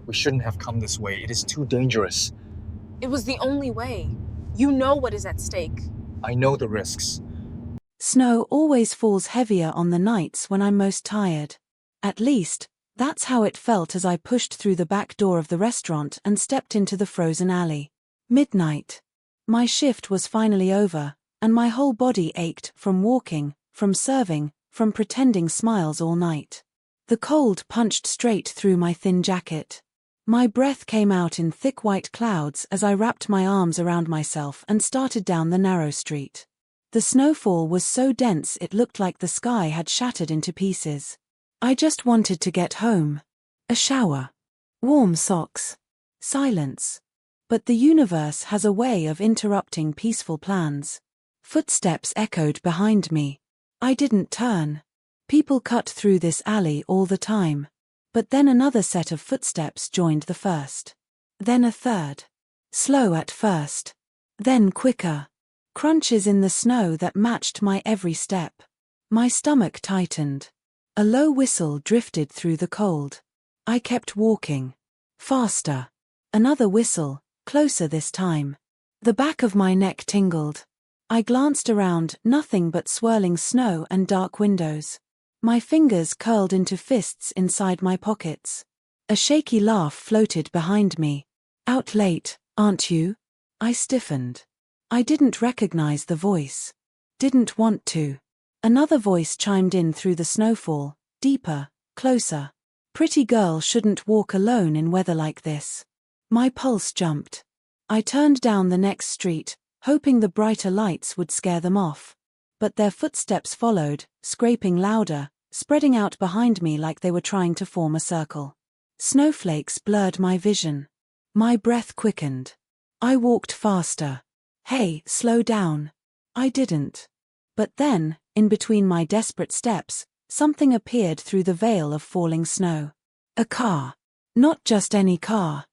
We shouldn't have come this way. It is too dangerous. It was the only way. You know what is at stake. I know the risks. Snow always falls heavier on the nights when I'm most tired. At least, that's how it felt as I pushed through the back door of the restaurant and stepped into the frozen alley. Midnight. My shift was finally over, and my whole body ached from walking, from serving, from pretending smiles all night. The cold punched straight through my thin jacket. My breath came out in thick white clouds as I wrapped my arms around myself and started down the narrow street. The snowfall was so dense it looked like the sky had shattered into pieces. I just wanted to get home. A shower. Warm socks. Silence. But the universe has a way of interrupting peaceful plans. Footsteps echoed behind me. I didn't turn. People cut through this alley all the time. But then another set of footsteps joined the first. Then a third. Slow at first. Then quicker. Crunches in the snow that matched my every step. My stomach tightened. A low whistle drifted through the cold. I kept walking. Faster. Another whistle, closer this time. The back of my neck tingled. I glanced around, nothing but swirling snow and dark windows. My fingers curled into fists inside my pockets. A shaky laugh floated behind me. Out late, aren't you? I stiffened. I didn't recognize the voice. Didn't want to. Another voice chimed in through the snowfall, deeper, closer. Pretty girl shouldn't walk alone in weather like this. My pulse jumped. I turned down the next street, hoping the brighter lights would scare them off. But their footsteps followed, scraping louder, spreading out behind me like they were trying to form a circle. Snowflakes blurred my vision. My breath quickened. I walked faster. Hey, slow down. I didn't. But then, in between my desperate steps, something appeared through the veil of falling snow. A car. Not just any car.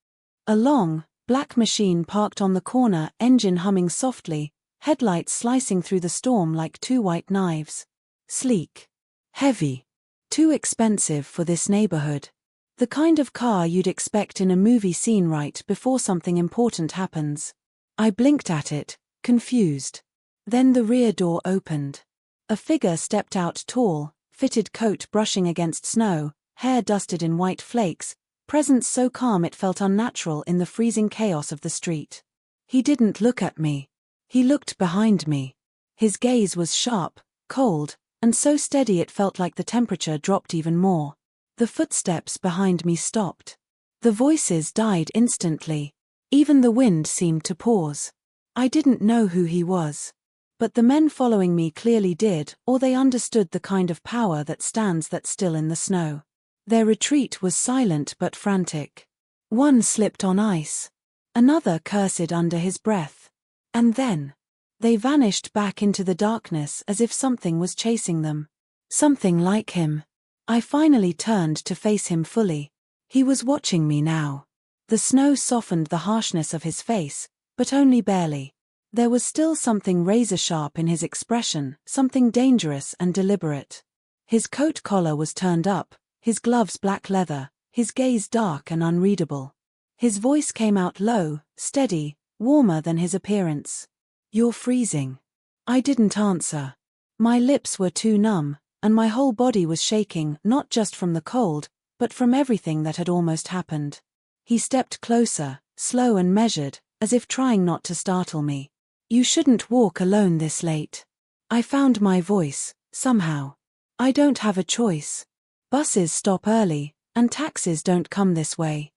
A long, black machine parked on the corner, engine humming softly, headlights slicing through the storm like two white knives. Sleek. Heavy. Too expensive for this neighborhood. The kind of car you'd expect in a movie scene right before something important happens. I blinked at it, confused. Then the rear door opened. A figure stepped out, tall, fitted coat brushing against snow, hair dusted in white flakes, presence so calm it felt unnatural in the freezing chaos of the street. He didn't look at me. He looked behind me. His gaze was sharp, cold, and so steady it felt like the temperature dropped even more. The footsteps behind me stopped. The voices died instantly. Even the wind seemed to pause. I didn't know who he was. But the men following me clearly did, or they understood the kind of power that stands that still in the snow. Their retreat was silent but frantic. One slipped on ice. Another cursed under his breath. And then they vanished back into the darkness as if something was chasing them. Something like him. I finally turned to face him fully. He was watching me now. The snow softened the harshness of his face, but only barely. There was still something razor-sharp in his expression, something dangerous and deliberate. His coat collar was turned up, his gloves black leather, his gaze dark and unreadable. His voice came out low, steady, warmer than his appearance. "You're freezing." I didn't answer. My lips were too numb, and my whole body was shaking, not just from the cold, but from everything that had almost happened. He stepped closer, slow and measured, as if trying not to startle me. "You shouldn't walk alone this late." I found my voice, somehow. "I don't have a choice. Buses stop early, and taxis don't come this way."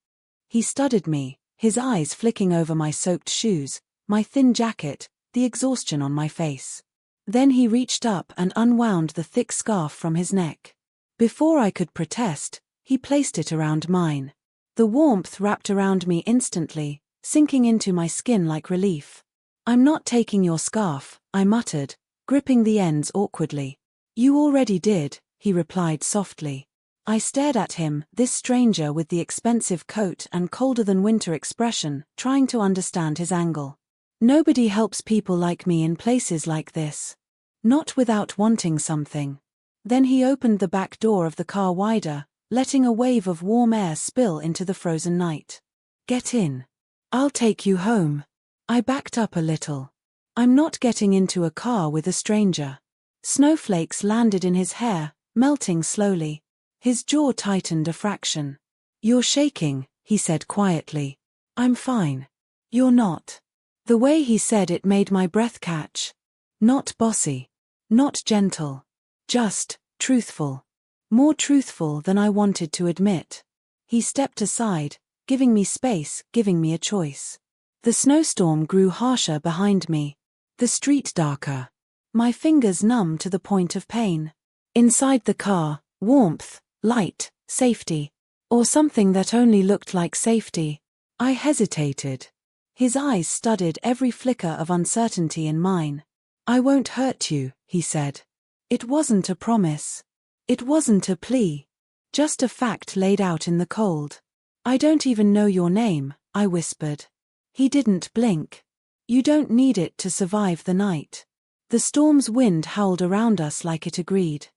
He studied me, his eyes flicking over my soaked shoes, my thin jacket, the exhaustion on my face. Then he reached up and unwound the thick scarf from his neck. Before I could protest, he placed it around mine. The warmth wrapped around me instantly, sinking into my skin like relief. "I'm not taking your scarf," I muttered, gripping the ends awkwardly. "You already did," he replied softly. I stared at him, this stranger with the expensive coat and colder-than-winter expression, trying to understand his angle. Nobody helps people like me in places like this. Not without wanting something. Then he opened the back door of the car wider, letting a wave of warm air spill into the frozen night. Get in. I'll take you home. I backed up a little. I'm not getting into a car with a stranger. Snowflakes landed in his hair, melting slowly. His jaw tightened a fraction. You're shaking, he said quietly. I'm fine. You're not. The way he said it made my breath catch. Not bossy. Not gentle. Just truthful. More truthful than I wanted to admit. He stepped aside, giving me space, giving me a choice. The snowstorm grew harsher behind me. The street darker. My fingers numb to the point of pain. Inside the car, warmth, light, safety. Or something that only looked like safety. I hesitated. His eyes studied every flicker of uncertainty in mine. I won't hurt you, he said. It wasn't a promise. It wasn't a plea. Just a fact laid out in the cold. I don't even know your name, I whispered. He didn't blink. You don't need it to survive the night. The storm's wind howled around us like it agreed.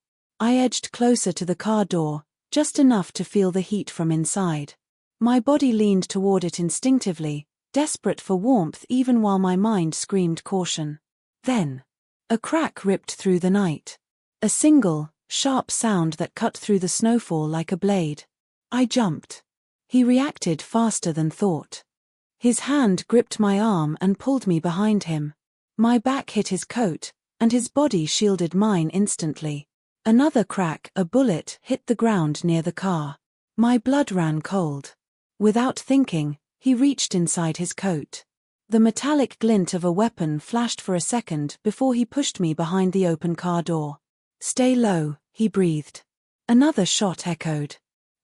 I edged closer to the car door, just enough to feel the heat from inside. My body leaned toward it instinctively, desperate for warmth even while my mind screamed caution. Then, a crack ripped through the night. A single, sharp sound that cut through the snowfall like a blade. I jumped. He reacted faster than thought. His hand gripped my arm and pulled me behind him. My back hit his coat, and his body shielded mine instantly. Another crack, a bullet, hit the ground near the car. My blood ran cold. Without thinking, he reached inside his coat. The metallic glint of a weapon flashed for a second before he pushed me behind the open car door. Stay low, he breathed. Another shot echoed.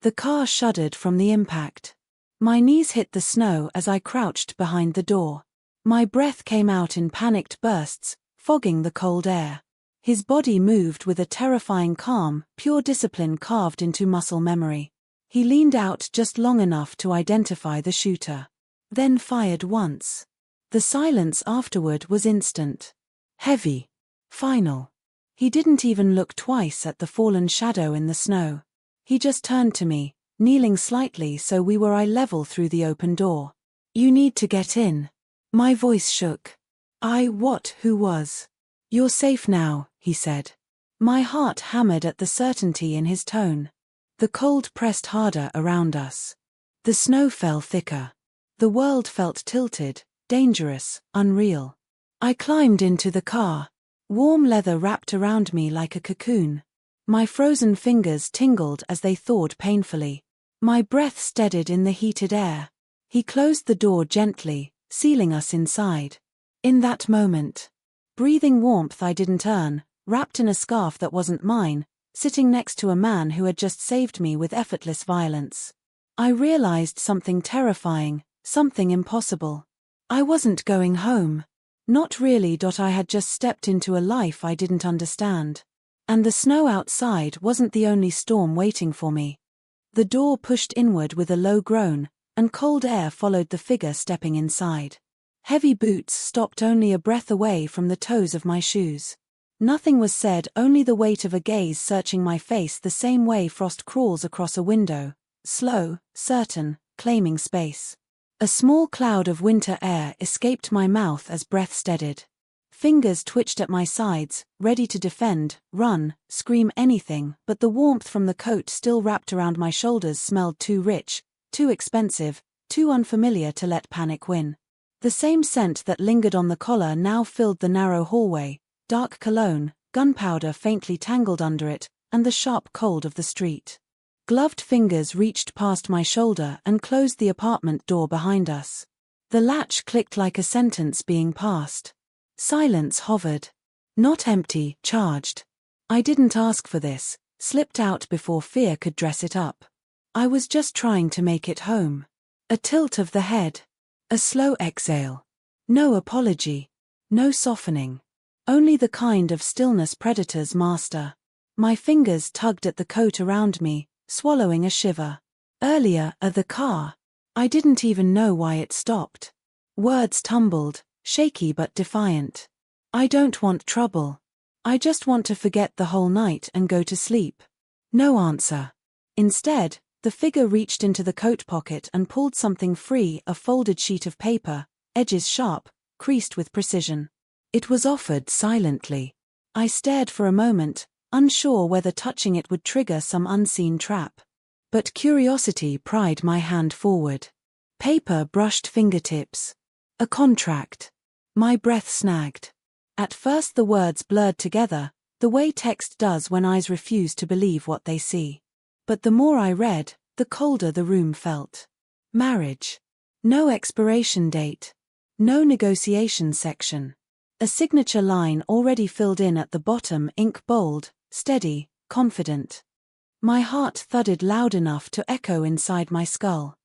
The car shuddered from the impact. My knees hit the snow as I crouched behind the door. My breath came out in panicked bursts, fogging the cold air. His body moved with a terrifying calm, pure discipline carved into muscle memory. He leaned out just long enough to identify the shooter. Then fired once. The silence afterward was instant. Heavy. Final. He didn't even look twice at the fallen shadow in the snow. He just turned to me, kneeling slightly so we were eye level through the open door. You need to get in. My voice shook. Who was? You're safe now, he said. My heart hammered at the certainty in his tone. The cold pressed harder around us. The snow fell thicker. The world felt tilted, dangerous, unreal. I climbed into the car. Warm leather wrapped around me like a cocoon. My frozen fingers tingled as they thawed painfully. My breath steadied in the heated air. He closed the door gently, sealing us inside. In that moment, breathing warmth I didn't earn, wrapped in a scarf that wasn't mine, sitting next to a man who had just saved me with effortless violence. I realized something terrifying, something impossible. I wasn't going home. Not really. I had just stepped into a life I didn't understand. And the snow outside wasn't the only storm waiting for me. The door pushed inward with a low groan, and cold air followed the figure stepping inside. Heavy boots stopped only a breath away from the toes of my shoes. Nothing was said, only the weight of a gaze searching my face the same way frost crawls across a window, slow, certain, claiming space. A small cloud of winter air escaped my mouth as breath steadied. Fingers twitched at my sides, ready to defend, run, scream anything, but the warmth from the coat still wrapped around my shoulders smelled too rich, too expensive, too unfamiliar to let panic win. The same scent that lingered on the collar now filled the narrow hallway, dark cologne, gunpowder faintly tangled under it, and the sharp cold of the street. Gloved fingers reached past my shoulder and closed the apartment door behind us. The latch clicked like a sentence being passed. Silence hovered. Not empty, charged. I didn't ask for this, slipped out before fear could dress it up. I was just trying to make it home. A tilt of the head. A slow exhale. No apology. No softening. Only the kind of stillness predators master. My fingers tugged at the coat around me, swallowing a shiver. Earlier, at the car. I didn't even know why it stopped. Words tumbled, shaky but defiant. I don't want trouble. I just want to forget the whole night and go to sleep. No answer. Instead, the figure reached into the coat pocket and pulled something free, a folded sheet of paper, edges sharp, creased with precision. It was offered silently. I stared for a moment, unsure whether touching it would trigger some unseen trap. But curiosity pried my hand forward. Paper brushed fingertips. A contract. My breath snagged. At first the words blurred together, the way text does when eyes refuse to believe what they see. But the more I read, the colder the room felt. Marriage. No expiration date. No negotiation section. A signature line already filled in at the bottom, ink bold, steady, confident. My heart thudded loud enough to echo inside my skull.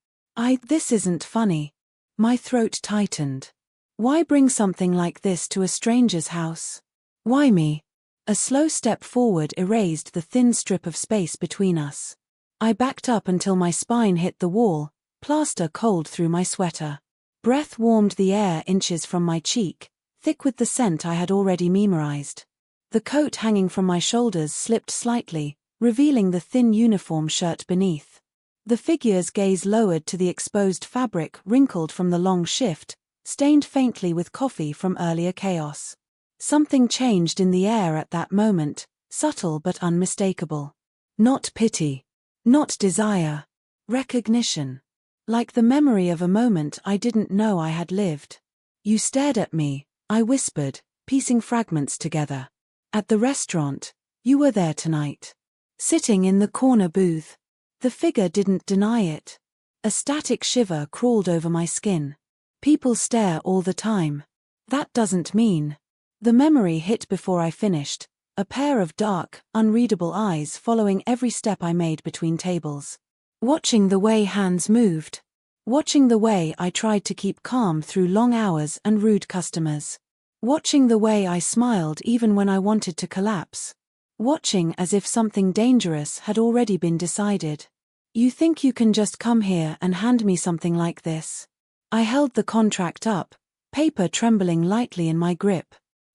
This isn't funny. My throat tightened. Why bring something like this to a stranger's house? Why me? A slow step forward erased the thin strip of space between us. I backed up until my spine hit the wall, plaster cold through my sweater. Breath warmed the air inches from my cheek, thick with the scent I had already memorized. The coat hanging from my shoulders slipped slightly, revealing the thin uniform shirt beneath. The figure's gaze lowered to the exposed fabric wrinkled from the long shift, stained faintly with coffee from earlier chaos. Something changed in the air at that moment, subtle but unmistakable. Not pity. Not desire. Recognition. Like the memory of a moment I didn't know I had lived. You stared at me, I whispered, piecing fragments together. At the restaurant, you were there tonight. Sitting in the corner booth. The figure didn't deny it. A static shiver crawled over my skin. People stare all the time. That doesn't mean. The memory hit before I finished, a pair of dark, unreadable eyes following every step I made between tables. Watching the way hands moved. Watching the way I tried to keep calm through long hours and rude customers. Watching the way I smiled even when I wanted to collapse. Watching as if something dangerous had already been decided. You think you can just come here and hand me something like this? I held the contract up, paper trembling lightly in my grip.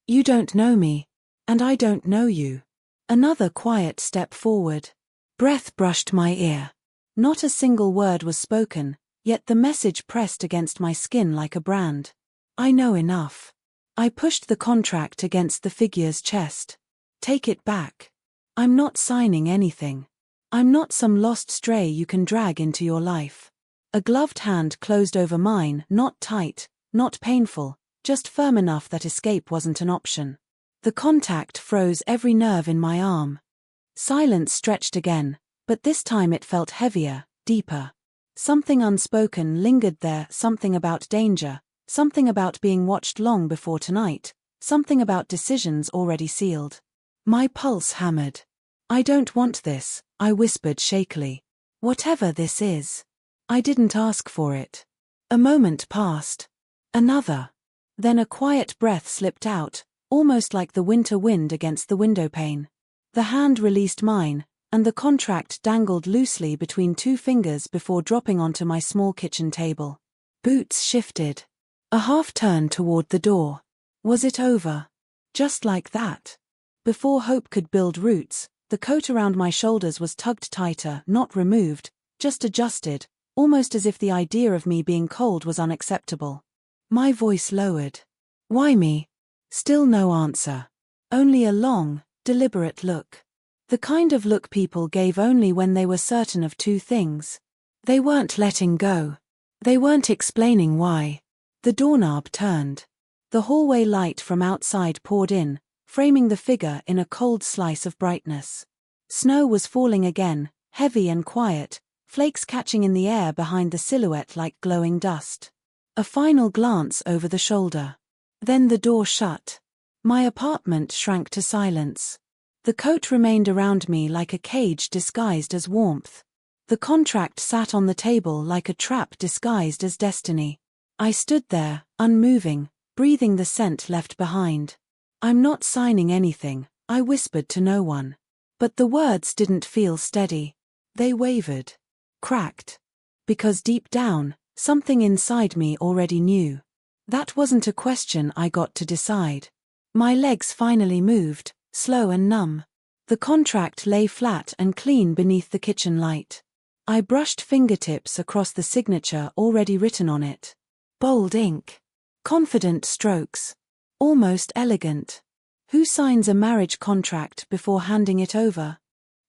You don't know me. And I don't know you. Another quiet step forward. Breath brushed my ear. Not a single word was spoken, yet the message pressed against my skin like a brand. I know enough. I pushed the contract against the figure's chest. Take it back. I'm not signing anything. I'm not some lost stray you can drag into your life. A gloved hand closed over mine, not tight, not painful, just firm enough that escape wasn't an option. The contact froze every nerve in my arm. Silence stretched again, but this time it felt heavier, deeper. Something unspoken lingered there, something about danger, something about being watched long before tonight, something about decisions already sealed. My pulse hammered. I don't want this, I whispered shakily. Whatever this is. I didn't ask for it. A moment passed. Another. Then a quiet breath slipped out, almost like the winter wind against the windowpane. The hand released mine, and the contract dangled loosely between two fingers before dropping onto my small kitchen table. Boots shifted. A half turn toward the door. Was it over? Just like that. Before hope could build roots, the coat around my shoulders was tugged tighter, not removed, just adjusted, almost as if the idea of me being cold was unacceptable. My voice lowered. Why me? Still no answer. Only a long, deliberate look. The kind of look people gave only when they were certain of two things. They weren't letting go. They weren't explaining why. The doorknob turned. The hallway light from outside poured in, framing the figure in a cold slice of brightness. Snow was falling again, heavy and quiet, flakes catching in the air behind the silhouette like glowing dust. A final glance over the shoulder. Then the door shut. My apartment shrank to silence. The coat remained around me like a cage disguised as warmth. The contract sat on the table like a trap disguised as destiny. I stood there, unmoving, breathing the scent left behind. I'm not signing anything, I whispered to no one. But the words didn't feel steady. They wavered. Cracked. Because deep down, something inside me already knew. That wasn't a question I got to decide. My legs finally moved, slow and numb. The contract lay flat and clean beneath the kitchen light. I brushed fingertips across the signature already written on it. Bold ink. Confident strokes. Almost elegant. Who signs a marriage contract before handing it over?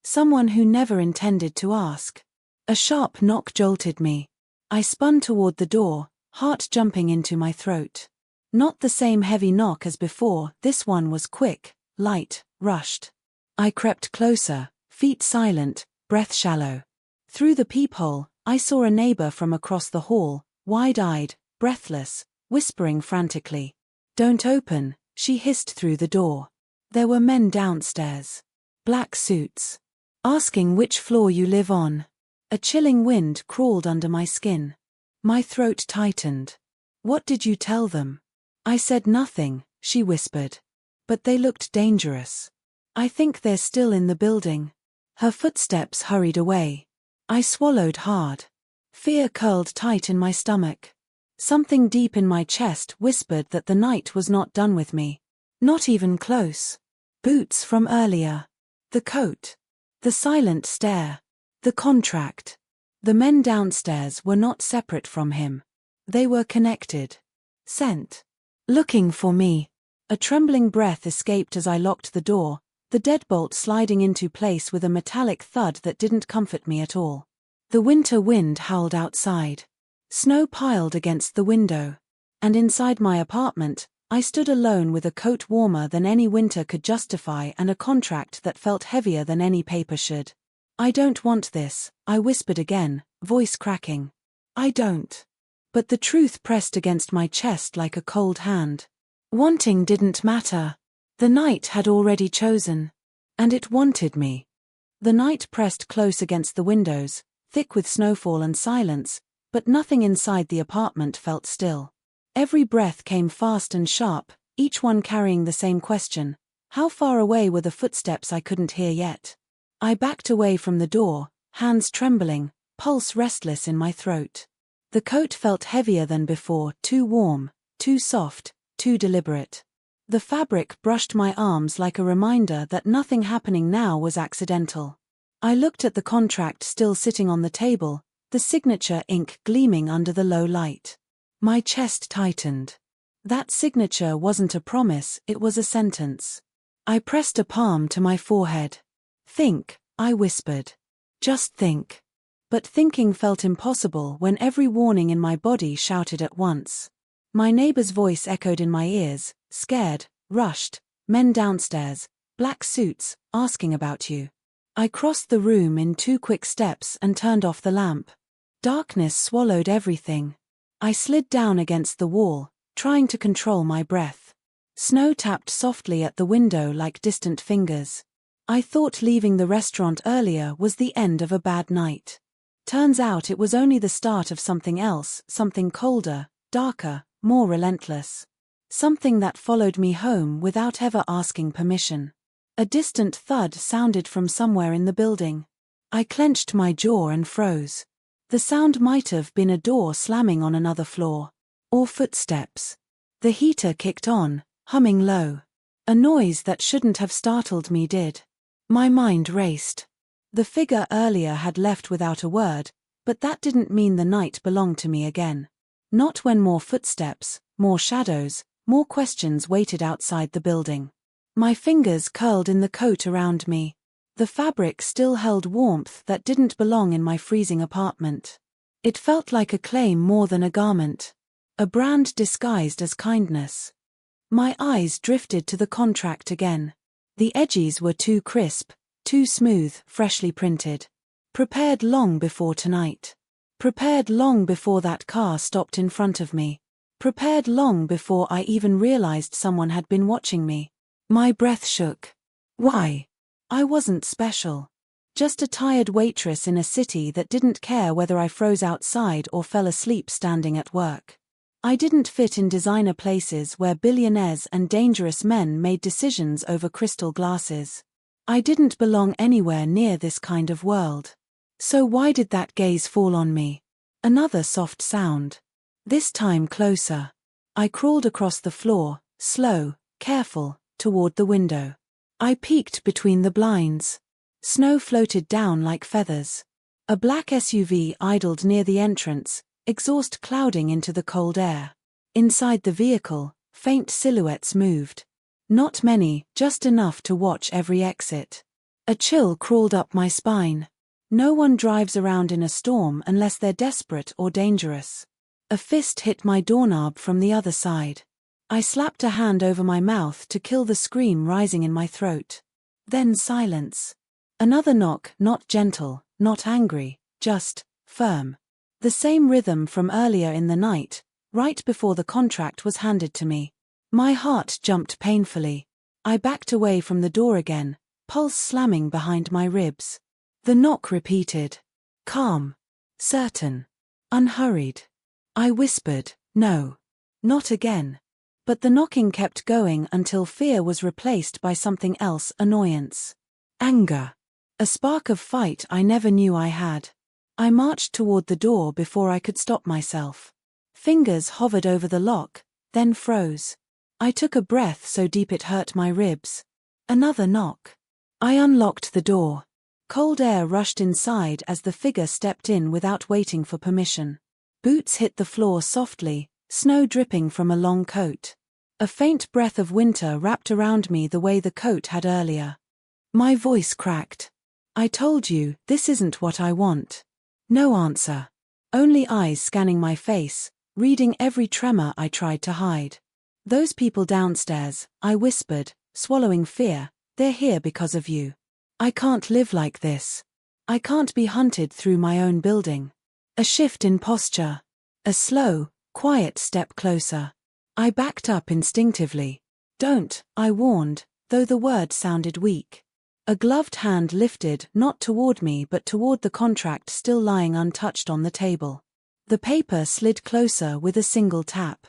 Someone who never intended to ask. A sharp knock jolted me. I spun toward the door, heart jumping into my throat. Not the same heavy knock as before, this one was quick, light, rushed. I crept closer, feet silent, breath shallow. Through the peephole, I saw a neighbor from across the hall, wide-eyed, breathless, whispering frantically. "Don't open," she hissed through the door. There were men downstairs. Black suits. Asking which floor you live on. A chilling wind crawled under my skin. My throat tightened. "What did you tell them?" I said nothing, she whispered. "But they looked dangerous. I think they're still in the building." Her footsteps hurried away. I swallowed hard. Fear curled tight in my stomach. Something deep in my chest whispered that the night was not done with me. Not even close. Boots from earlier. The coat. The silent stare. The contract. The men downstairs were not separate from him. They were connected. Sent. Looking for me. A trembling breath escaped as I locked the door, the deadbolt sliding into place with a metallic thud that didn't comfort me at all. The winter wind howled outside. Snow piled against the window. And inside my apartment, I stood alone with a coat warmer than any winter could justify and a contract that felt heavier than any paper should. "I don't want this," I whispered again, voice cracking. "I don't." But the truth pressed against my chest like a cold hand. Wanting didn't matter. The night had already chosen. And it wanted me. The night pressed close against the windows, thick with snowfall and silence, but nothing inside the apartment felt still. Every breath came fast and sharp, each one carrying the same question. How far away were the footsteps I couldn't hear yet? I backed away from the door, hands trembling, pulse restless in my throat. The coat felt heavier than before, too warm, too soft, too deliberate. The fabric brushed my arms like a reminder that nothing happening now was accidental. I looked at the contract still sitting on the table, the signature ink gleaming under the low light. My chest tightened. That signature wasn't a promise, it was a sentence. I pressed a palm to my forehead. "Think," I whispered. "Just think." But thinking felt impossible when every warning in my body shouted at once. My neighbor's voice echoed in my ears, scared, rushed, "Men downstairs, black suits, asking about you." I crossed the room in 2 quick steps and turned off the lamp. Darkness swallowed everything. I slid down against the wall, trying to control my breath. Snow tapped softly at the window like distant fingers. I thought leaving the restaurant earlier was the end of a bad night. Turns out it was only the start of something else, something colder, darker, more relentless. Something that followed me home without ever asking permission. A distant thud sounded from somewhere in the building. I clenched my jaw and froze. The sound might have been a door slamming on another floor. Or footsteps. The heater kicked on, humming low. A noise that shouldn't have startled me did. My mind raced. The figure earlier had left without a word, but that didn't mean the night belonged to me again. Not when more footsteps, more shadows, more questions waited outside the building. My fingers curled in the coat around me. The fabric still held warmth that didn't belong in my freezing apartment. It felt like a claim more than a garment. A brand disguised as kindness. My eyes drifted to the contract again. The edges were too crisp, too smooth, freshly printed. Prepared long before tonight. Prepared long before that car stopped in front of me. Prepared long before I even realized someone had been watching me. My breath shook. Why? I wasn't special. Just a tired waitress in a city that didn't care whether I froze outside or fell asleep standing at work. I didn't fit in designer places where billionaires and dangerous men made decisions over crystal glasses. I didn't belong anywhere near this kind of world. So why did that gaze fall on me? Another soft sound. This time closer. I crawled across the floor, slow, careful, toward the window. I peeked between the blinds. Snow floated down like feathers. A black SUV idled near the entrance, exhaust clouding into the cold air. Inside the vehicle, faint silhouettes moved. Not many, just enough to watch every exit. A chill crawled up my spine. No one drives around in a storm unless they're desperate or dangerous. A fist hit my doorknob from the other side. I slapped a hand over my mouth to kill the scream rising in my throat. Then silence. Another knock, not gentle, not angry, just firm. The same rhythm from earlier in the night, right before the contract was handed to me. My heart jumped painfully. I backed away from the door again, pulse slamming behind my ribs. The knock repeated. Calm. Certain. Unhurried. I whispered, no. Not again. But the knocking kept going until fear was replaced by something else, annoyance. Anger. A spark of fight I never knew I had. I marched toward the door before I could stop myself. Fingers hovered over the lock, then froze. I took a breath so deep it hurt my ribs. Another knock. I unlocked the door. Cold air rushed inside as the figure stepped in without waiting for permission. Boots hit the floor softly, snow dripping from a long coat. A faint breath of winter wrapped around me the way the coat had earlier. My voice cracked. I told you, this isn't what I want. No answer. Only eyes scanning my face, reading every tremor I tried to hide. Those people downstairs, I whispered, swallowing fear, they're here because of you. I can't live like this. I can't be hunted through my own building. A shift in posture. A slow, quiet step closer. I backed up instinctively. Don't, I warned, though the word sounded weak. A gloved hand lifted, not toward me but toward the contract still lying untouched on the table. The paper slid closer with a single tap.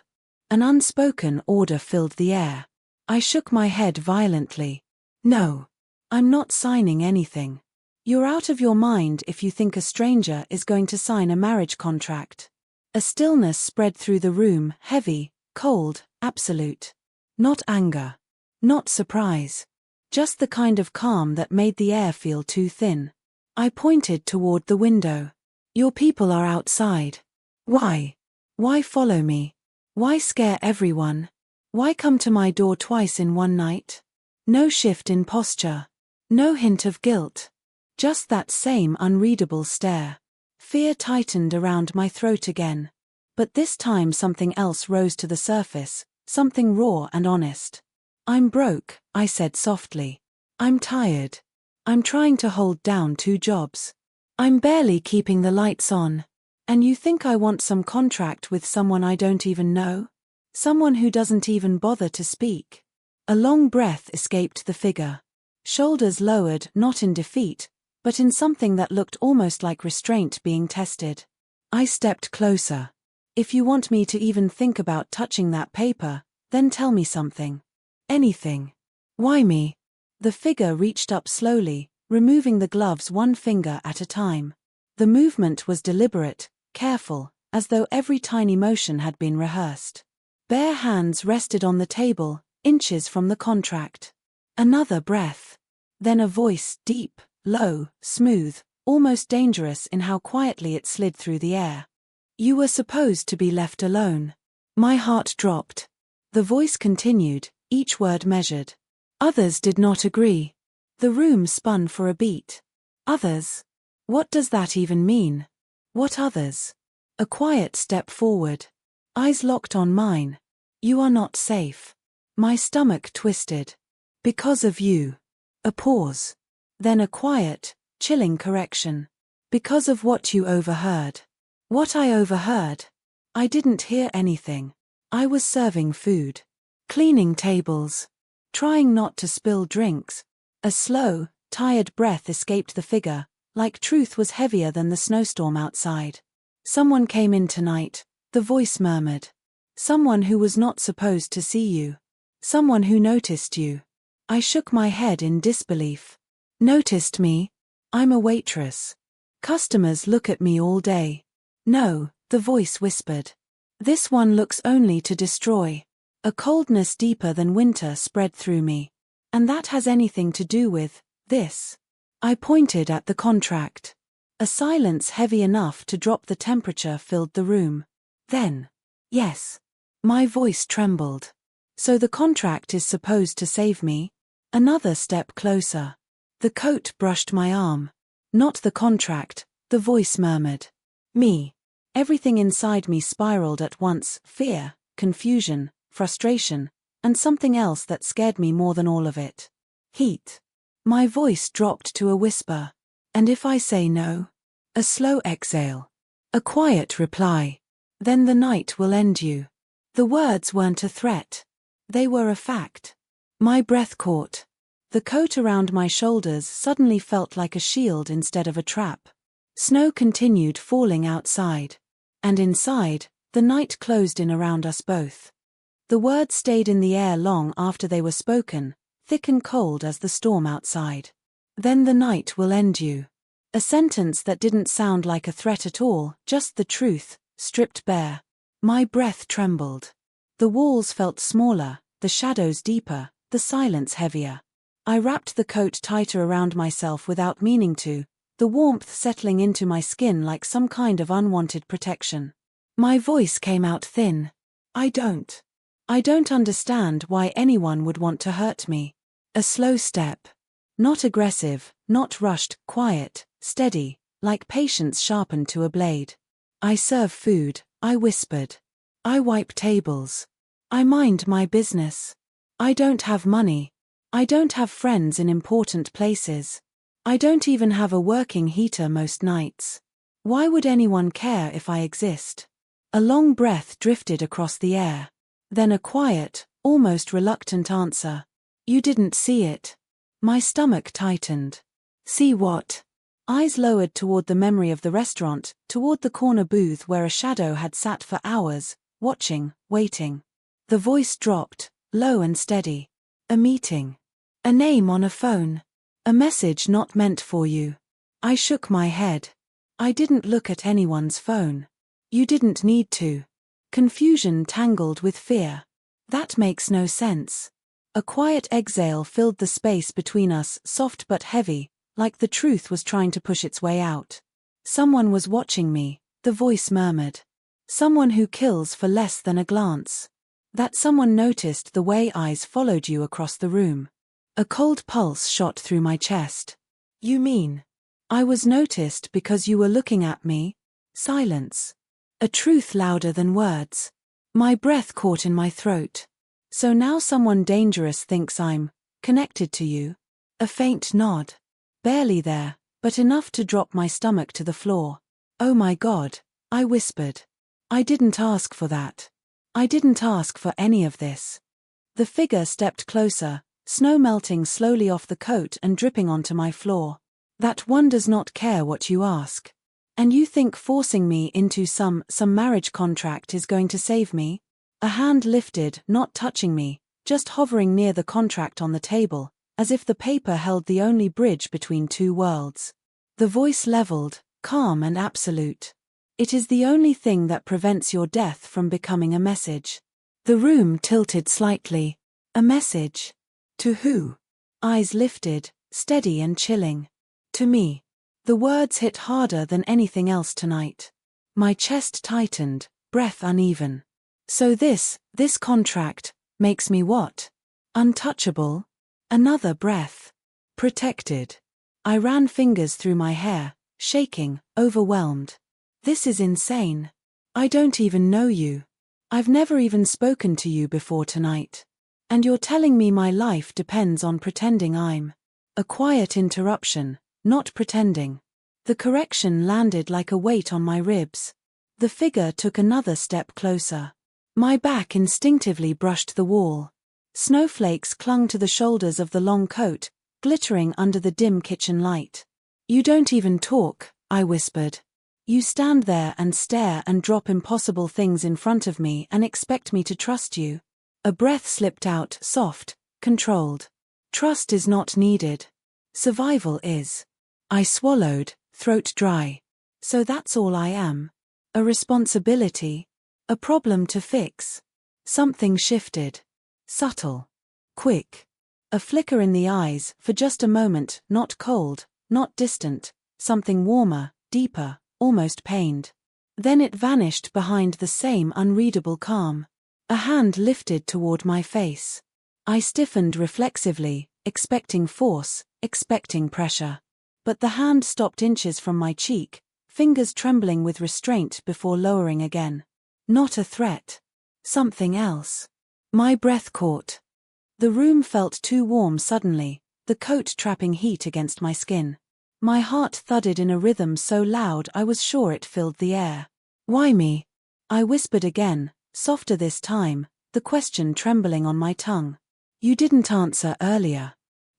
An unspoken order filled the air. I shook my head violently. No. I'm not signing anything. You're out of your mind if you think a stranger is going to sign a marriage contract. A stillness spread through the room, heavy, cold, absolute. Not anger. Not surprise. Just the kind of calm that made the air feel too thin. I pointed toward the window. Your people are outside. Why? Why follow me? Why scare everyone? Why come to my door twice in one night? No shift in posture. No hint of guilt. Just that same unreadable stare. Fear tightened around my throat again. But this time something else rose to the surface, something raw and honest. I'm broke, I said softly. I'm tired. I'm trying to hold down 2 jobs. I'm barely keeping the lights on. And you think I want some contract with someone I don't even know? Someone who doesn't even bother to speak? A long breath escaped the figure. Shoulders lowered, not in defeat, but in something that looked almost like restraint being tested. I stepped closer. If you want me to even think about touching that paper, then tell me something. Anything. Why me? The figure reached up slowly, removing the gloves one finger at a time. The movement was deliberate, careful, as though every tiny motion had been rehearsed. Bare hands rested on the table, inches from the contract. Another breath. Then a voice, deep, low, smooth, almost dangerous in how quietly it slid through the air. You were supposed to be left alone. My heart dropped. The voice continued, each word measured. Others did not agree. The room spun for a beat. Others? What does that even mean? What others? A quiet step forward. Eyes locked on mine. You are not safe. My stomach twisted. Because of you. A pause. Then a quiet, chilling correction. Because of what you overheard. What I overheard? I didn't hear anything. I was serving food. Cleaning tables. Trying not to spill drinks. A slow, tired breath escaped the figure, like truth was heavier than the snowstorm outside. Someone came in tonight, the voice murmured. Someone who was not supposed to see you. Someone who noticed you. I shook my head in disbelief. Noticed me? I'm a waitress. Customers look at me all day. No, the voice whispered. This one looks only to destroy. A coldness deeper than winter spread through me. And that has anything to do with this. I pointed at the contract. A silence heavy enough to drop the temperature filled the room. Then, yes. My voice trembled. So the contract is supposed to save me? Another step closer. The coat brushed my arm. Not the contract, the voice murmured. Me. Everything inside me spiraled at once: fear, confusion, frustration, and something else that scared me more than all of it. Heat. My voice dropped to a whisper. And if I say no? A slow exhale. A quiet reply. Then the night will end you. The words weren't a threat. They were a fact. My breath caught. The coat around my shoulders suddenly felt like a shield instead of a trap. Snow continued falling outside. And inside, the night closed in around us both. The words stayed in the air long after they were spoken, thick and cold as the storm outside. Then the night will end you. A sentence that didn't sound like a threat at all, just the truth, stripped bare. My breath trembled. The walls felt smaller, the shadows deeper, the silence heavier. I wrapped the coat tighter around myself without meaning to, the warmth settling into my skin like some kind of unwanted protection. My voice came out thin. I don't understand why anyone would want to hurt me. A slow step. Not aggressive, not rushed, quiet, steady, like patience sharpened to a blade. I serve food, I whispered. I wipe tables. I mind my business. I don't have money. I don't have friends in important places. I don't even have a working heater most nights. Why would anyone care if I exist? A long breath drifted across the air. Then a quiet, almost reluctant answer. You didn't see it. My stomach tightened. See what? Eyes lowered toward the memory of the restaurant, toward the corner booth where a shadow had sat for hours, watching, waiting. The voice dropped, low and steady. A meeting. A name on a phone. A message not meant for you. I shook my head. I didn't look at anyone's phone. You didn't need to. Confusion tangled with fear. That makes no sense. A quiet exhale filled the space between us, soft but heavy, like the truth was trying to push its way out. Someone was watching me, the voice murmured. Someone who kills for less than a glance. That someone noticed the way eyes followed you across the room. A cold pulse shot through my chest. You mean? I was noticed because you were looking at me? Silence. A truth louder than words. My breath caught in my throat. So now someone dangerous thinks I'm connected to you? A faint nod. Barely there, but enough to drop my stomach to the floor. Oh my God, I whispered. I didn't ask for that. I didn't ask for any of this. The figure stepped closer, snow melting slowly off the coat and dripping onto my floor. That one does not care what you ask. And you think forcing me into some marriage contract is going to save me? A hand lifted, not touching me, just hovering near the contract on the table, as if the paper held the only bridge between two worlds. The voice leveled, calm and absolute. It is the only thing that prevents your death from becoming a message. The room tilted slightly. A message? To who? Eyes lifted, steady and chilling. To me. The words hit harder than anything else tonight. My chest tightened, breath uneven. So this contract, makes me what? Untouchable? Another breath. Protected. I ran fingers through my hair, shaking, overwhelmed. This is insane. I don't even know you. I've never even spoken to you before tonight. And you're telling me my life depends on pretending I'm. A quiet interruption, not pretending. The correction landed like a weight on my ribs. The figure took another step closer. My back instinctively brushed the wall. Snowflakes clung to the shoulders of the long coat, glittering under the dim kitchen light. You don't even talk, I whispered. You stand there and stare and drop impossible things in front of me and expect me to trust you. A breath slipped out, soft, controlled. Trust is not needed. Survival is. I swallowed, throat dry. So that's all I am. A responsibility. A problem to fix. Something shifted. Subtle. Quick. A flicker in the eyes, for just a moment, not cold, not distant, something warmer, deeper, almost pained. Then it vanished behind the same unreadable calm. A hand lifted toward my face. I stiffened reflexively, expecting force, expecting pressure. But the hand stopped inches from my cheek, fingers trembling with restraint before lowering again. Not a threat. Something else. My breath caught. The room felt too warm suddenly, the coat trapping heat against my skin. My heart thudded in a rhythm so loud I was sure it filled the air. Why me? I whispered again, softer this time, the question trembling on my tongue. You didn't answer earlier.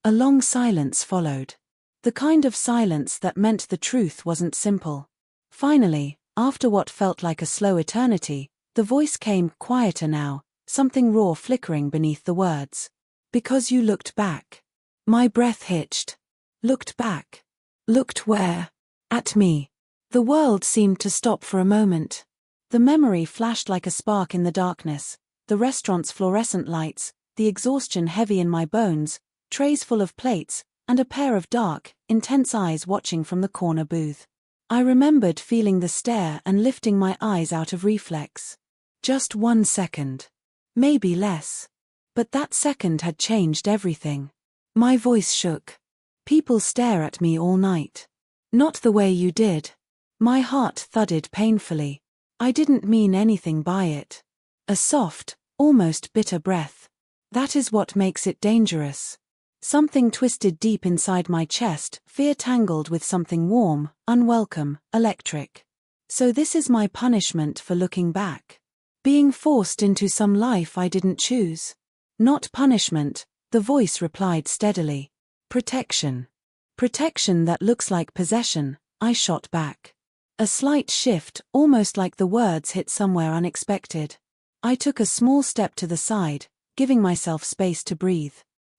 A long silence followed. The kind of silence that meant the truth wasn't simple. Finally, after what felt like a slow eternity, the voice came, quieter now, something raw flickering beneath the words. Because you looked back. My breath hitched. Looked back. Looked where? At me. The world seemed to stop for a moment. The memory flashed like a spark in the darkness, the restaurant's fluorescent lights, the exhaustion heavy in my bones, trays full of plates, and a pair of dark, intense eyes watching from the corner booth. I remembered feeling the stare and lifting my eyes out of reflex. Just 1 second. Maybe less. But that second had changed everything. My voice shook. People stare at me all night. Not the way you did. My heart thudded painfully. I didn't mean anything by it. A soft, almost bitter breath. That is what makes it dangerous. Something twisted deep inside my chest, fear tangled with something warm, unwelcome, electric. So this is my punishment for looking back. Being forced into some life I didn't choose. Not punishment, the voice replied steadily. Protection. Protection that looks like possession, I shot back. A slight shift, almost like the words hit somewhere unexpected. I took a small step to the side, giving myself space to breathe.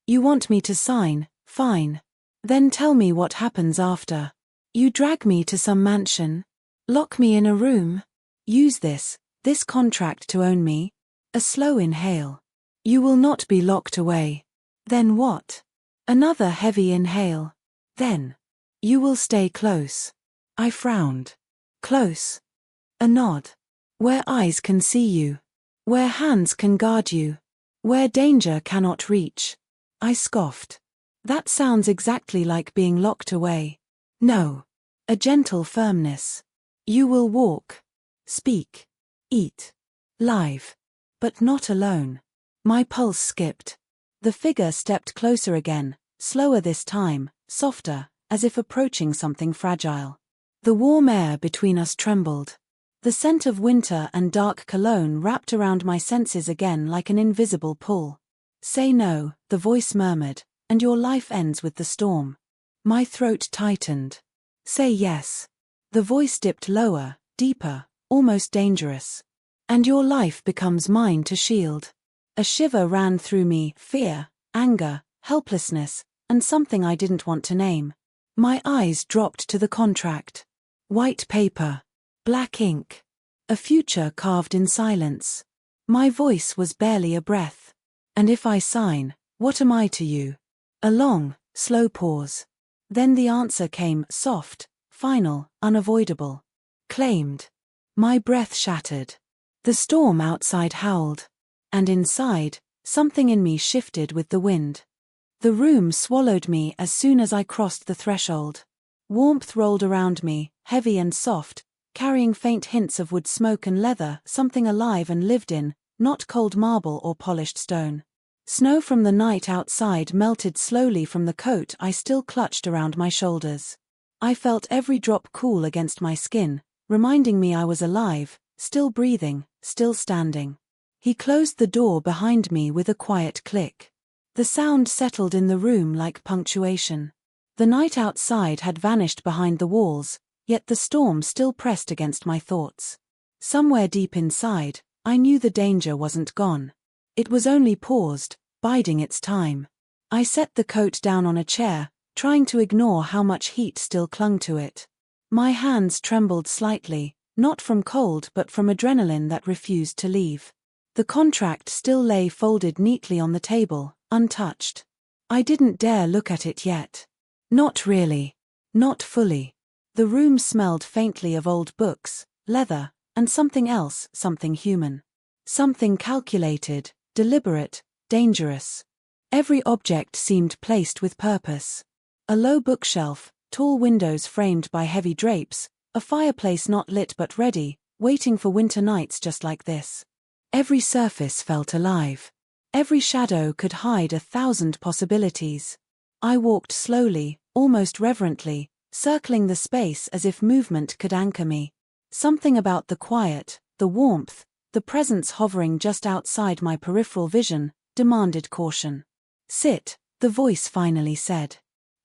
You want me to sign, fine. Then tell me what happens after. You drag me to some mansion. Lock me in a room. Use this contract to own me. A slow inhale. You will not be locked away. Then what? Another heavy inhale. Then. You will stay close. I frowned. Close. A nod. Where eyes can see you. Where hands can guard you. Where danger cannot reach. I scoffed. That sounds exactly like being locked away. No. A gentle firmness. You will walk. Speak. Eat. Live. But not alone. My pulse skipped. The figure stepped closer again, slower this time, softer, as if approaching something fragile. The warm air between us trembled. The scent of winter and dark cologne wrapped around my senses again like an invisible pull. Say no, the voice murmured, and your life ends with the storm. My throat tightened. Say yes. The voice dipped lower, deeper, almost dangerous. And your life becomes mine to shield. A shiver ran through me, fear, anger, helplessness, and something I didn't want to name. My eyes dropped to the contract. White paper. Black ink. A future carved in silence. My voice was barely a breath. And if I sign, what am I to you? A long, slow pause. Then the answer came, soft, final, unavoidable. Claimed. My breath shattered. The storm outside howled. And inside, something in me shifted with the wind. The room swallowed me as soon as I crossed the threshold. Warmth rolled around me, heavy and soft, carrying faint hints of wood smoke and leather, something alive and lived in, not cold marble or polished stone. Snow from the night outside melted slowly from the coat I still clutched around my shoulders. I felt every drop cool against my skin, reminding me I was alive, still breathing, still standing. He closed the door behind me with a quiet click. The sound settled in the room like punctuation. The night outside had vanished behind the walls, yet the storm still pressed against my thoughts. Somewhere deep inside, I knew the danger wasn't gone. It was only paused, biding its time. I set the coat down on a chair, trying to ignore how much heat still clung to it. My hands trembled slightly, not from cold but from adrenaline that refused to leave. The contract still lay folded neatly on the table, untouched. I didn't dare look at it yet. Not really. Not fully. The room smelled faintly of old books, leather, and something else, something human. Something calculated, deliberate, dangerous. Every object seemed placed with purpose. A low bookshelf, tall windows framed by heavy drapes, a fireplace not lit but ready, waiting for winter nights just like this. Every surface felt alive. Every shadow could hide 1,000 possibilities. I walked slowly, almost reverently, circling the space as if movement could anchor me. Something about the quiet, the warmth, the presence hovering just outside my peripheral vision, demanded caution. Sit, the voice finally said.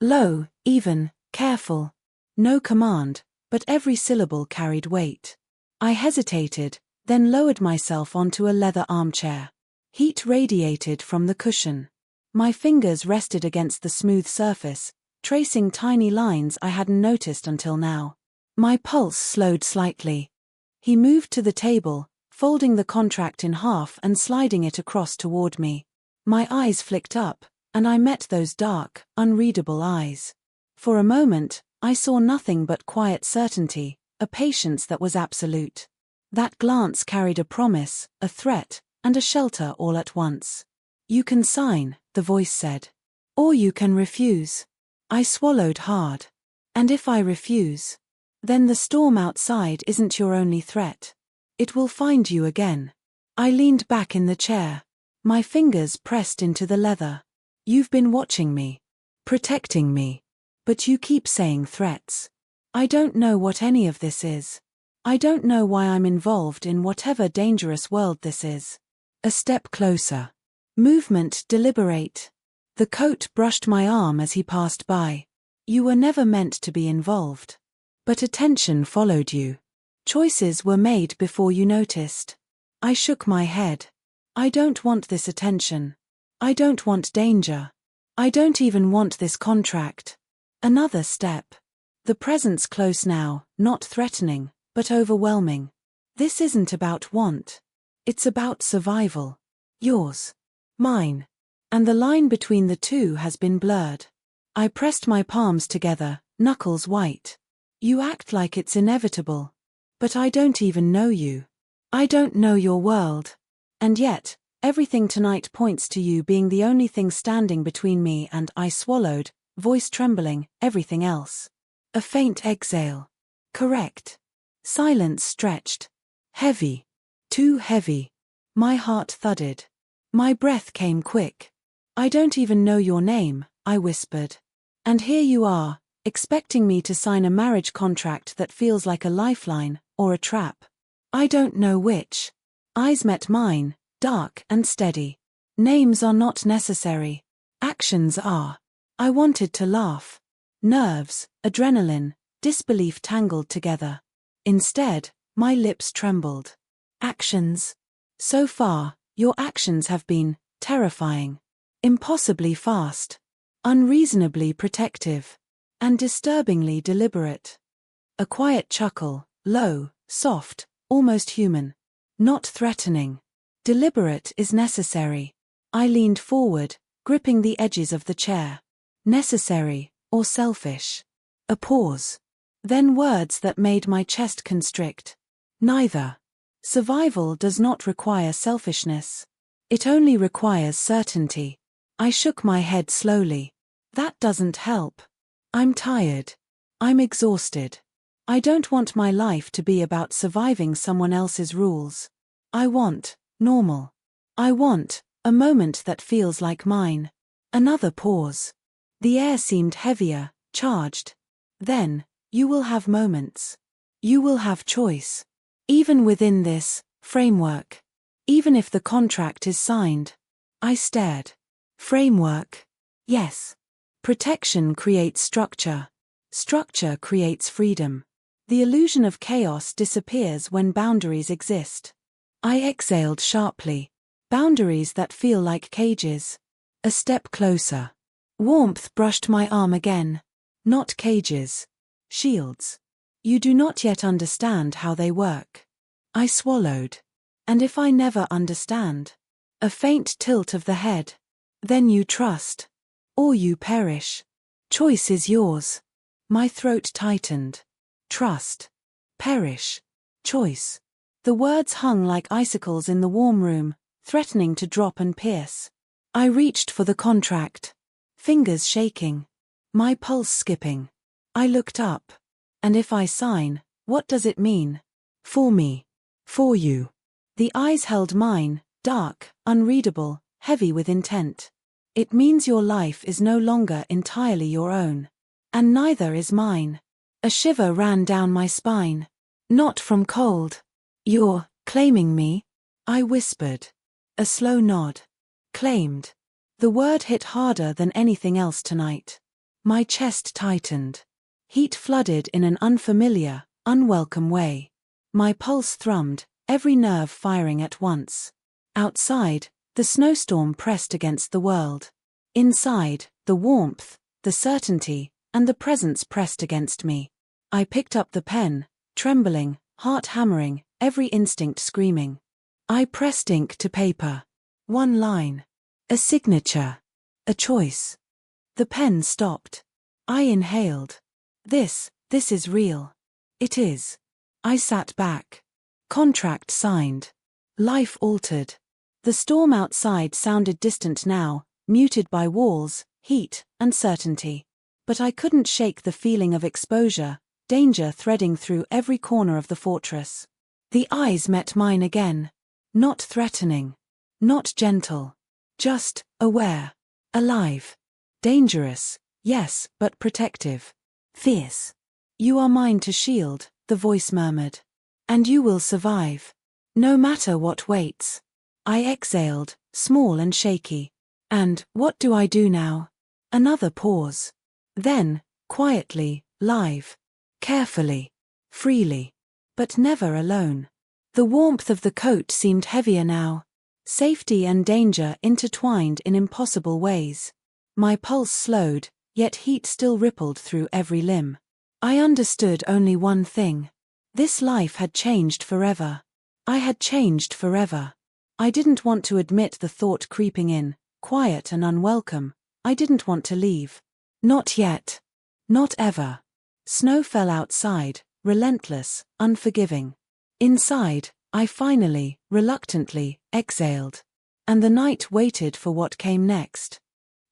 Low, even, careful. No command, but every syllable carried weight. I hesitated, then lowered myself onto a leather armchair. Heat radiated from the cushion. My fingers rested against the smooth surface, tracing tiny lines I hadn't noticed until now. My pulse slowed slightly. He moved to the table, folding the contract in half and sliding it across toward me. My eyes flicked up, and I met those dark, unreadable eyes. For a moment, I saw nothing but quiet certainty, a patience that was absolute. That glance carried a promise, a threat, and a shelter all at once. You can sign, the voice said. Or you can refuse. I swallowed hard. And if I refuse? Then the storm outside isn't your only threat. It will find you again. I leaned back in the chair. My fingers pressed into the leather. You've been watching me. Protecting me. But you keep saying threats. I don't know what any of this is. I don't know why I'm involved in whatever dangerous world this is. A step closer. Movement deliberate. The coat brushed my arm as he passed by. You were never meant to be involved. But attention followed you. Choices were made before you noticed. I shook my head. I don't want this attention. I don't want danger. I don't even want this contract. Another step. The presence close now, not threatening, but overwhelming. This isn't about want. It's about survival. Yours. Mine. And the line between the two has been blurred. I pressed my palms together, knuckles white. You act like it's inevitable. But I don't even know you. I don't know your world. And yet, everything tonight points to you being the only thing standing between me and I swallowed, voice trembling, everything else. A faint exhale. Correct. Silence stretched. Heavy. Too heavy. My heart thudded. My breath came quick. I don't even know your name, I whispered. And here you are, expecting me to sign a marriage contract that feels like a lifeline, or a trap. I don't know which. Eyes met mine, dark and steady. Names are not necessary. Actions are. I wanted to laugh. Nerves, adrenaline, disbelief tangled together. Instead, my lips trembled. Actions. So far, your actions have been terrifying. Impossibly fast. Unreasonably protective. And disturbingly deliberate. A quiet chuckle, low, soft, almost human. Not threatening. Deliberate is necessary. I leaned forward, gripping the edges of the chair. Necessary, or selfish. A pause. Then words that made my chest constrict. Neither. Survival does not require selfishness. It only requires certainty. I shook my head slowly. That doesn't help. I'm tired. I'm exhausted. I don't want my life to be about surviving someone else's rules. I want normal. I want a moment that feels like mine. Another pause. The air seemed heavier, charged. Then, you will have moments. You will have choice. Even within this framework. Even if the contract is signed. I stared. Framework. Yes. Protection creates structure. Structure creates freedom. The illusion of chaos disappears when boundaries exist. I exhaled sharply. Boundaries that feel like cages. A step closer. Warmth brushed my arm again. Not cages. Shields. You do not yet understand how they work. I swallowed. And if I never understand? A faint tilt of the head. Then you trust. or you perish. Choice is yours. My throat tightened. Trust. Perish. Choice. The words hung like icicles in the warm room, threatening to drop and pierce. I reached for the contract. Fingers shaking. My pulse skipping. I looked up. And if I sign, what does it mean? For me. For you. The eyes held mine, dark, unreadable, heavy with intent. It means your life is no longer entirely your own. And neither is mine. A shiver ran down my spine. Not from cold. You're claiming me? I whispered. A slow nod. Claimed. The word hit harder than anything else tonight. My chest tightened. Heat flooded in an unfamiliar, unwelcome way. My pulse thrummed, every nerve firing at once. Outside, the snowstorm pressed against the world. Inside, the warmth, the certainty, and the presence pressed against me. I picked up the pen, trembling, heart hammering, every instinct screaming. I pressed ink to paper. One line. A signature. A choice. The pen stopped. I inhaled. This is real. It is. I sat back. Contract signed. Life altered. The storm outside sounded distant now, muted by walls, heat, and certainty. But I couldn't shake the feeling of exposure, danger threading through every corner of the fortress. The eyes met mine again. Not threatening. Not gentle. Just aware. Alive. Dangerous, yes, but protective. Fierce. You are mine to shield, the voice murmured. And you will survive. No matter what waits. I exhaled, small and shaky. And what do I do now? Another pause. Then, quietly, live. Carefully. Freely. But never alone. The warmth of the coat seemed heavier now. Safety and danger intertwined in impossible ways. My pulse slowed, yet heat still rippled through every limb. I understood only one thing. This life had changed forever. I had changed forever. I didn't want to admit the thought creeping in, quiet and unwelcome. I didn't want to leave. Not yet. Not ever. Snow fell outside, relentless, unforgiving. Inside, I finally, reluctantly, exhaled. And the night waited for what came next.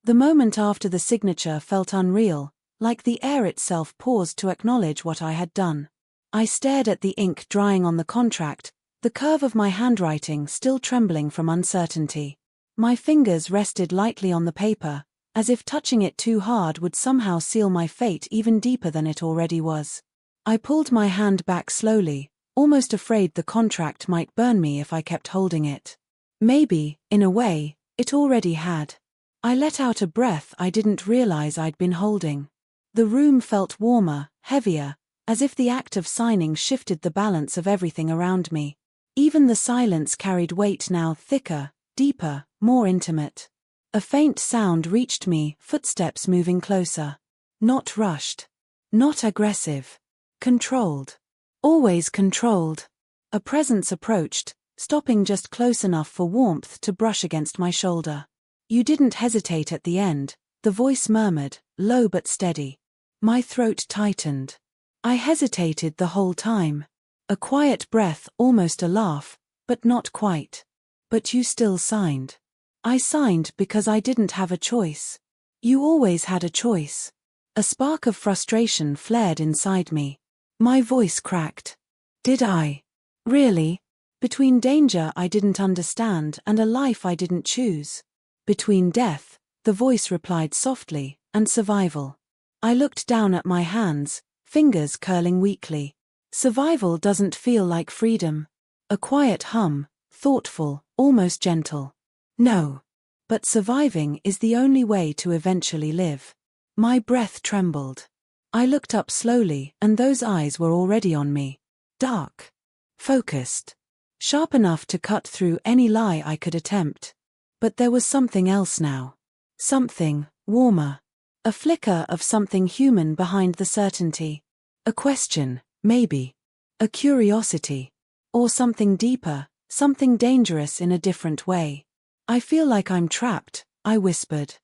The moment after the signature felt unreal, like the air itself paused to acknowledge what I had done. I stared at the ink drying on the contract, the curve of my handwriting still trembling from uncertainty. My fingers rested lightly on the paper, as if touching it too hard would somehow seal my fate even deeper than it already was. I pulled my hand back slowly, almost afraid the contract might burn me if I kept holding it. Maybe, in a way, it already had. I let out a breath I didn't realize I'd been holding. The room felt warmer, heavier, as if the act of signing shifted the balance of everything around me. Even the silence carried weight now, thicker, deeper, more intimate. A faint sound reached me, footsteps moving closer. Not rushed. Not aggressive. Controlled. Always controlled. A presence approached, stopping just close enough for warmth to brush against my shoulder. You didn't hesitate at the end, the voice murmured, low but steady. My throat tightened. I hesitated the whole time. A quiet breath, almost a laugh, but not quite. But you still signed. I signed because I didn't have a choice. You always had a choice. A spark of frustration flared inside me. My voice cracked. Did I? Really? Between danger I didn't understand and a life I didn't choose. Between death, the voice replied softly, and survival. I looked down at my hands, fingers curling weakly. Survival doesn't feel like freedom. A quiet hum, thoughtful, almost gentle. No. But surviving is the only way to eventually live. My breath trembled. I looked up slowly, and those eyes were already on me. Dark. Focused. Sharp enough to cut through any lie I could attempt. But there was something else now. Something warmer. A flicker of something human behind the certainty. A question, maybe. A curiosity. Or something deeper, something dangerous in a different way. I feel like I'm trapped, I whispered.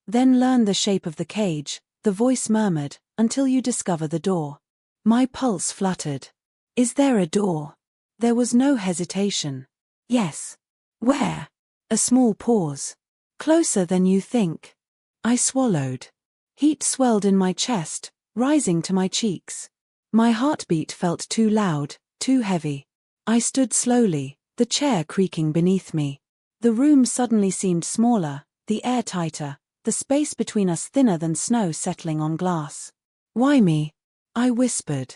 Then learn the shape of the cage, the voice murmured, until you discover the door. My pulse fluttered. Is there a door? There was no hesitation. Yes. Where? A small pause. Closer than you think. I swallowed. Heat swelled in my chest, rising to my cheeks. My heartbeat felt too loud, too heavy. I stood slowly, the chair creaking beneath me. The room suddenly seemed smaller, the air tighter, the space between us thinner than snow settling on glass. Why me? I whispered.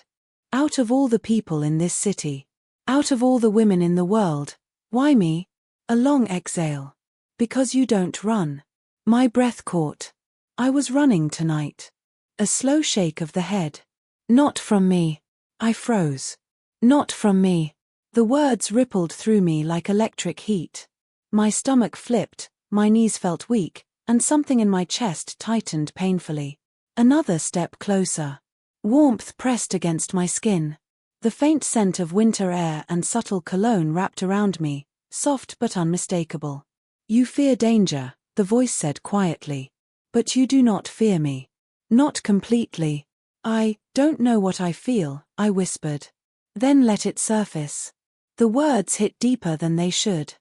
Out of all the people in this city, out of all the women in the world, why me? A long exhale. Because you don't run. My breath caught. I was running tonight. A slow shake of the head. Not from me. I froze. Not from me. The words rippled through me like electric heat. My stomach flipped, my knees felt weak, and something in my chest tightened painfully. Another step closer. Warmth pressed against my skin. The faint scent of winter air and subtle cologne wrapped around me, soft but unmistakable. You fear danger, the voice said quietly. But you do not fear me. Not completely. I don't know what I feel, I whispered. Then let it surface. The words hit deeper than they should.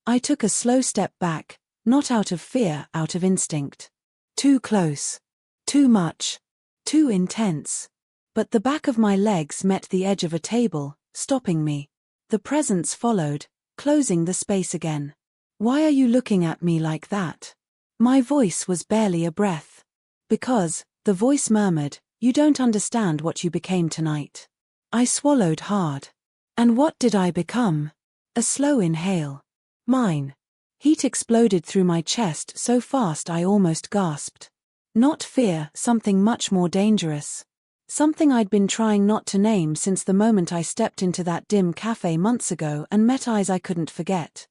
I took a slow step back, not out of fear, out of instinct. Too close. Too much. Too intense. But the back of my legs met the edge of a table, stopping me. The presence followed, closing the space again. Why are you looking at me like that? My voice was barely a breath. Because, the voice murmured, you don't understand what you became tonight. I swallowed hard. And what did I become? A slow inhale. Mine. Heat exploded through my chest so fast I almost gasped. Not fear, something much more dangerous. Something I'd been trying not to name since the moment I stepped into that dim cafe months ago and met eyes I couldn't forget.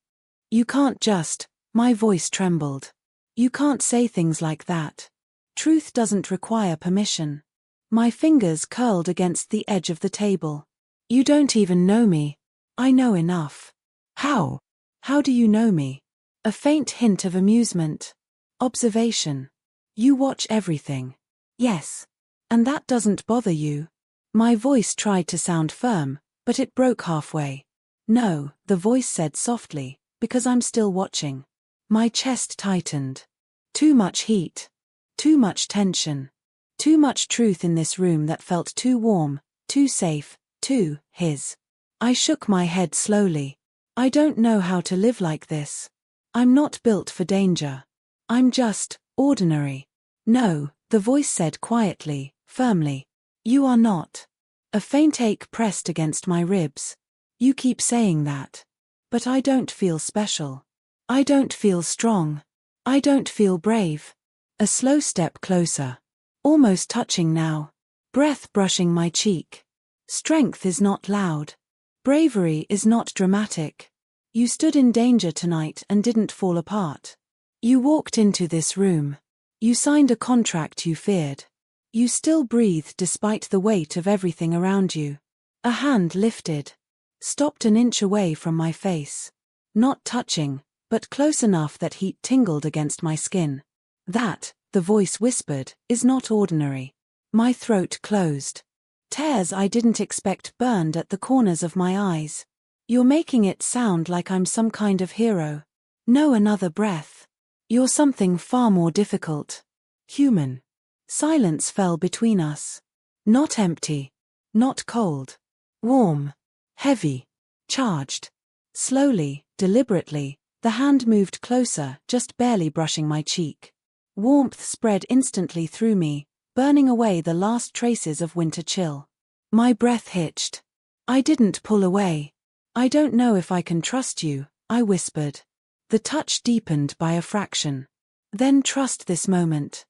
You can't just, my voice trembled. You can't say things like that. Truth doesn't require permission. My fingers curled against the edge of the table. You don't even know me. I know enough. How? How do you know me? A faint hint of amusement. Observation. You watch everything. Yes. And that doesn't bother you? My voice tried to sound firm, but it broke halfway. No, the voice said softly, because I'm still watching. My chest tightened. Too much heat. Too much tension. Too much truth in this room that felt too warm, too safe, too his. I shook my head slowly. I don't know how to live like this. I'm not built for danger. I'm just ordinary. No, the voice said quietly, firmly. You are not. A faint ache pressed against my ribs. You keep saying that. But I don't feel special. I don't feel strong. I don't feel brave. A slow step closer. Almost touching now. Breath brushing my cheek. Strength is not loud. Bravery is not dramatic. You stood in danger tonight and didn't fall apart. You walked into this room. You signed a contract you feared. You still breathe despite the weight of everything around you. A hand lifted. Stopped an inch away from my face. Not touching, but close enough that heat tingled against my skin. That, the voice whispered, is not ordinary. My throat closed. Tears I didn't expect burned at the corners of my eyes. You're making it sound like I'm some kind of hero. No, another breath. You're something far more difficult. Human. Silence fell between us. Not empty. Not cold. Warm. Heavy. Charged. Slowly, deliberately, the hand moved closer, just barely brushing my cheek. Warmth spread instantly through me, burning away the last traces of winter chill. My breath hitched. I didn't pull away. I don't know if I can trust you, I whispered. The touch deepened by a fraction. Then trust this moment.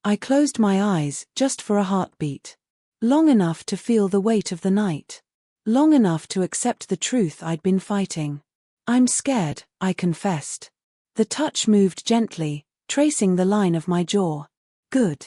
I closed my eyes, just for a heartbeat. Long enough to feel the weight of the night. Long enough to accept the truth I'd been fighting. I'm scared, I confessed. The touch moved gently, tracing the line of my jaw. Good.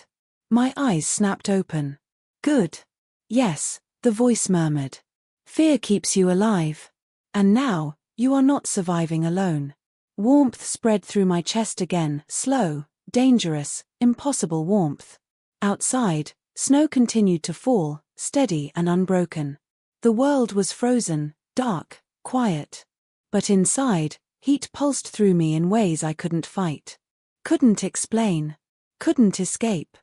My eyes snapped open. Good. Yes, the voice murmured. Fear keeps you alive. And now, you are not surviving alone. Warmth spread through my chest again, slow, dangerous, impossible warmth. Outside, snow continued to fall, steady and unbroken. The world was frozen, dark, quiet. But inside, heat pulsed through me in ways I couldn't fight. Couldn't explain. Couldn't escape.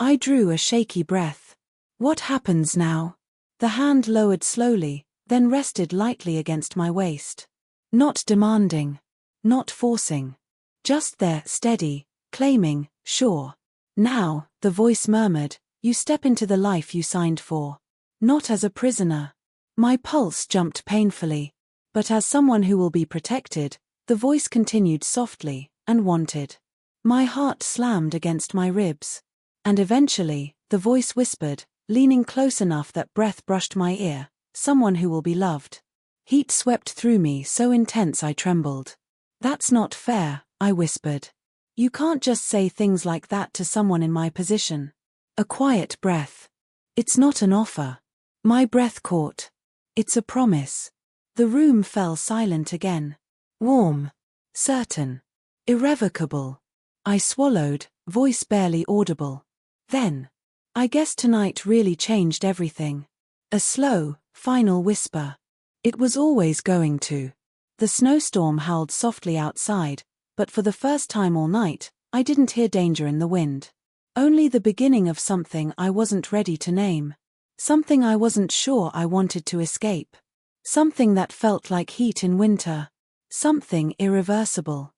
I drew a shaky breath. What happens now? The hand lowered slowly, then rested lightly against my waist. Not demanding. Not forcing. Just there, steady, claiming, sure. Now, the voice murmured, you step into the life you signed for. Not as a prisoner. My pulse jumped painfully. But as someone who will be protected, the voice continued softly, and wanted. My heart slammed against my ribs. And eventually, the voice whispered, leaning close enough that breath brushed my ear, someone who will be loved. Heat swept through me so intense I trembled. That's not fair, I whispered. You can't just say things like that to someone in my position. A quiet breath. It's not an offer. My breath caught. It's a promise. The room fell silent again. Warm. Certain. Irrevocable. I swallowed, voice barely audible. Then. I guess tonight really changed everything. A slow, final whisper. It was always going to. The snowstorm howled softly outside, but for the first time all night, I didn't hear danger in the wind. Only the beginning of something I wasn't ready to name. Something I wasn't sure I wanted to escape. Something that felt like heat in winter. Something irreversible.